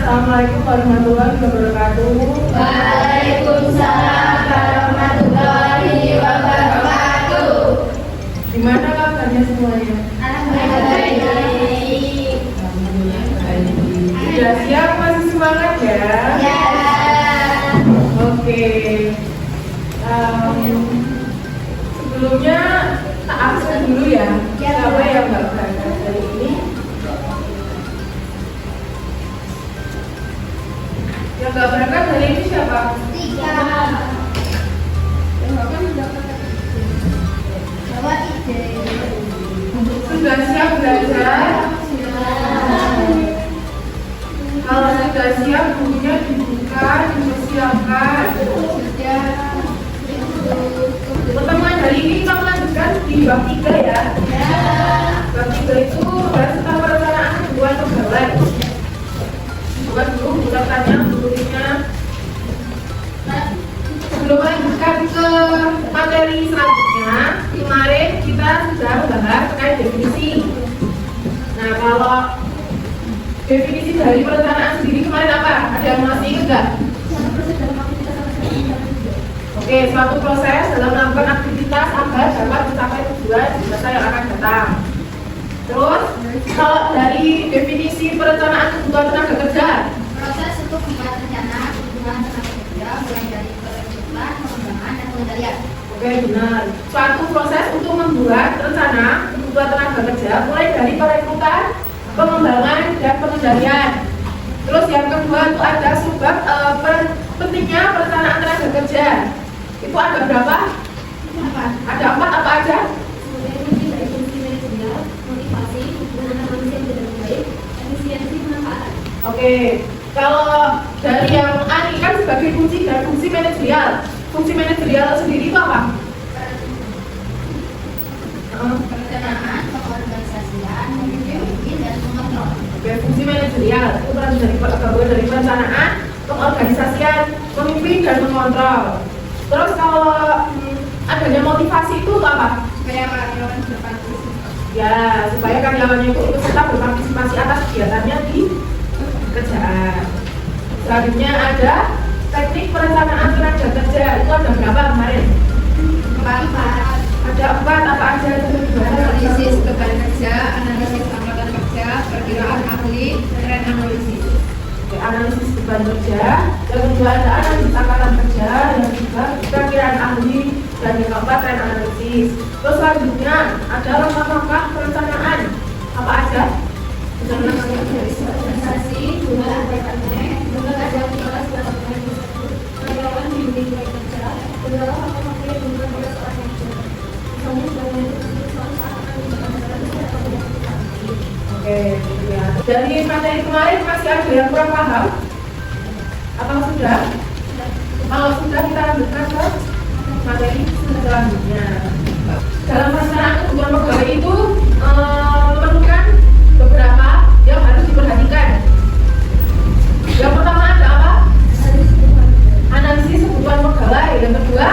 Assalamualaikum warahmatullahi wabarakatuh. Waalaikumsalam warahmatullahi wabarakatuh. Gimana kabarnya semuanya? Alhamdulillah. Sudah siap, masih semangat ya? Ya. Oke. Sebelumnya tak absen dulu ya. Siapa yang nggak berangkat hari ini? Yang nggak berangkat hari ini siapa? Tiga. Bawa ide. Sudah siap belajar? Kalau sudah siap, bukunya dibuka, dipersiapkan. Pertemuan hari ini kita melanjutkan di bab 3 ya. Bab 3 itu adalah tentang perencanaan hubungan pegawai. Bukan dulu, bukan tanya bukunya. Sebelum melanjutkan ke materi selanjutnya, kemarin kita sudah membahas terkait definisi. Nah, kalau definisi dari perencanaan sendiri kemarin apa? Ada yang masih ingat nggak? Oke, suatu proses dalam melakukan aktivitas agar dapat mencapai tujuan di masa yang akan datang. Terus, kalau dari definisi perencanaan kebutuhan tenaga kerja, Proses untuk membuat rencana kebutuhan tenaga kerja mulai dari perencanaan, pengembangan, dan pengendalian. oke benar. Suatu proses untuk membuat rencana kebutuhan tenaga kerja mulai dari perekrutan, pengembangan, dan pengendalian. Terus yang kedua itu ada sebab pentingnya perencanaan tenaga kerja. Itu ada berapa? Ada 4 apa aja? Fungsi dari fungsi manajerial, motivasi, penggunaan manusia menjadi lebih baik, efisiensi pemanfaatan. Oke, kalau dari yang A ini kan sebagai fungsi dan fungsi manajerial. Fungsi manajerial sendiri itu apa? Perencanaan, pengorganisasian, memimpin, dan mengontrol. Oke, fungsi manajerial itu gabungan dari perencanaan, pengorganisasian, memimpin dan mengontrol. Terus kalau adanya motivasi itu apa? Supaya karyawan berpartisipasi. Ya, supaya karyawannya itu ikut serta berpartisipasi atas kegiatannya di kerjaan. Selanjutnya ada teknik perencanaan tenaga kerja. Itu ada berapa kemarin? 4. Ada 4 apa aja itu? Analisis beban kerja, analisis angkatan kerja, perkiraan ahli, tren analisis. Oke, analisis beban kerja. Yang kedua ada analisis angkatan kerja. Yang ketiga perkiraan ahli. Dan yang keempat tren analisis. Terus selanjutnya ada langkah-langkah perencanaan. Apa aja? Organisasi, jumlah anggota jumlah kerja kelas karyawan bimbing kerja, beberapa faktor yang menentukan pada seorang kerja. Misalnya Oke, gitu ya. Dari materi kemarin masih ada yang kurang paham? Atau sudah? Kalau sudah kita lanjutkan ke materi selanjutnya. Dalam perencanaan kebutuhan pegawai itu memerlukan beberapa yang harus diperhatikan. Yang pertama ada apa? Analisis kebutuhan pegawai. Yang kedua,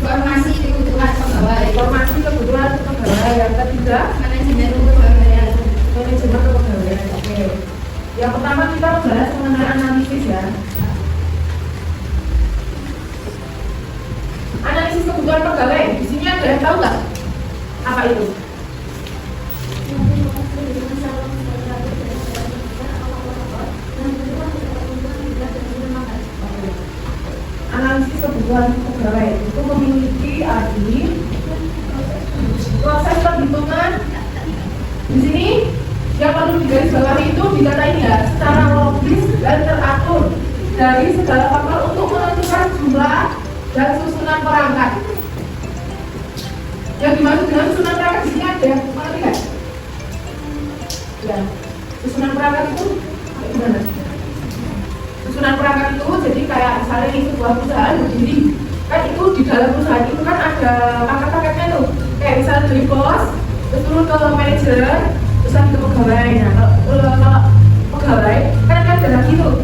formasi kebutuhan pegawai, informasi kebutuhan pegawai. Yang ketiga, manajemen kepegawaian. manajemen kepegawaian. Oke. Yang pertama kita membahas mengenai analisis ya. Analisis kebutuhan pegawai. Di sini ada yang tahu nggak apa itu? Analisis kebutuhan pegawai itu memiliki arti proses perhitungan. Di sini yang perlu digarisbawahi itu dikatain ya secara logis dan teratur dari segala faktor untuk menentukan jumlah dan susunan perangkat. Yang dimaksud dengan susunan perangkat di sini ada yang mengerti nggak? Ya, susunan perangkat itu kayak gimana? Susunan perangkat itu jadi kayak misalnya ini sebuah perusahaan berdiri, kan itu di dalam perusahaan itu kan ada paket-paketnya tuh, kayak misalnya dari bos, terus turun ke manajer, terus lagi ke pegawai. Nah, kalau pegawai kan ada lagi tuh,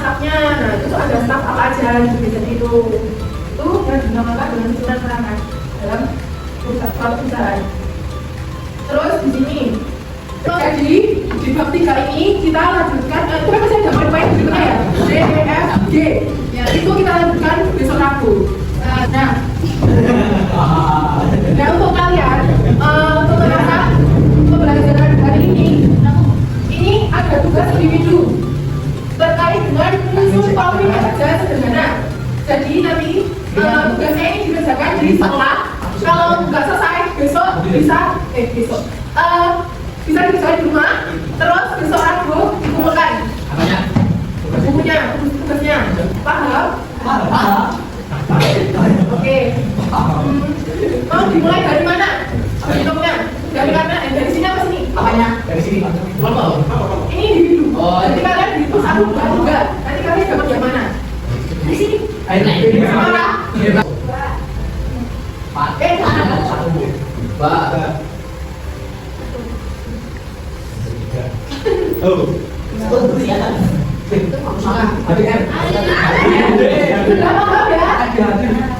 stafnya. Nah, itu tuh ada staf apa aja gitu itu yang dinamakan dengan susunan perangkat dalam perusahaan. Terus di sini, jadi di bab 3 ini kita lanjutkan, itu kan masih ada poin-poin berikutnya ya, D, E, F, G ya, itu kita lanjutkan besok Rabu. Nah untuk kalian, untuk merasa pembelajaran hari ini ada tugas individu terkait dengan menyusun topik saja sederhana. Jadi nanti tugasnya ini dikerjakan di sekolah. Kalau nggak selesai besok bisa dikerjakan di rumah. Terus besok Rabu dikumpulkan. Apanya? Bukunya, tugasnya. Paham? Oke. Mau dimulai dari mana? Hitungnya. Dari mana? Dari sini apa sini? Apanya? Dari sini. Ini individu. Oh, Jadi kalian dihitung 1, 2, 3. Nanti kalian dapat yang mana? Di sini. Semarang. Satu bu.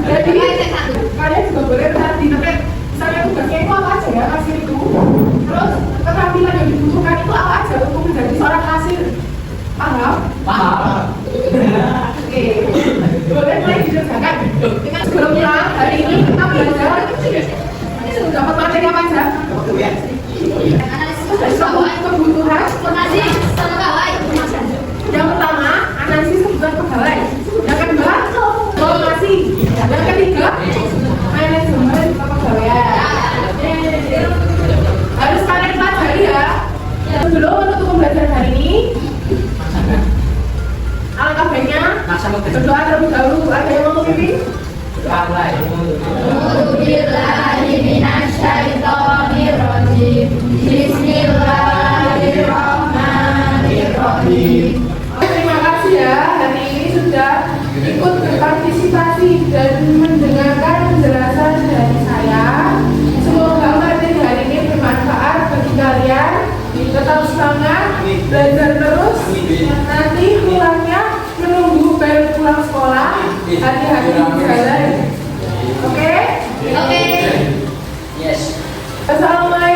Jadi kalian juga boleh nanti misalnya tugasnya itu apa aja ya, kasir itu. Terus keterampilan yang dibutuhkan itu apa aja untuk menjadi seorang kasir. Paham? Oke. Boleh mulai dikerjakan. Dengan sebelumnya hari ini kita belajar dapat materi apa aja? Kebutuhan. Yang pertama, analisis kebutuhan pegawai. Yang kedua, formasi. Yang ketiga, manajemen kepegawaian. Harus kalian pelajari ya. Sebelum menutup pembelajaran hari ini, alangkah baiknya berdoa terlebih dahulu. Ada yang mau memimpin? Bismillahirrahmanirrahim. Terima kasih ya, hari ini sudah ikut berpartisipasi dan mendengarkan penjelasan dari saya. Semoga materi hari ini bermanfaat bagi kalian. Tetap semangat, belajar terus. Nanti pulangnya menunggu bel pulang sekolah. Hati-hati di jalan. Oke? Yes. Assalamualaikum.